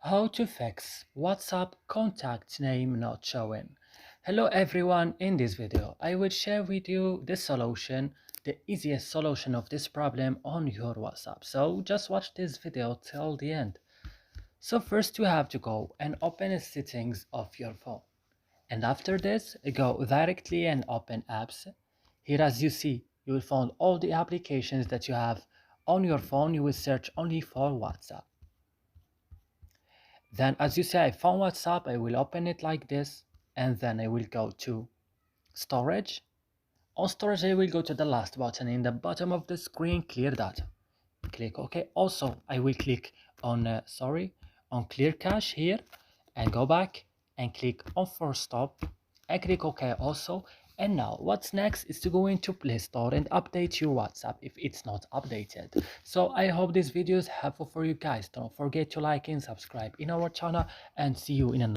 How to fix WhatsApp contact name not showing. Hello everyone, in this video I will share with you the solution, the easiest solution of this problem on your WhatsApp. So just watch this video till the end. So first you have to go and open the settings of your phone. And after this, go directly and open apps. Here as you see, you will find all the applications that you have on your phone. You will search only for WhatsApp. Then as you say, I found WhatsApp, I will open it like this, and then I will go to storage. On storage, I will go to the last button in the bottom of the screen, clear data. Click OK. Also, I will click on, on clear cache here, and go back and click on force stop, and click OK also. And now what's next is to go into Play Store and update your WhatsApp if it's not updated. So I hope this video is helpful for you guys. Don't forget to like and subscribe in our channel, and see you in another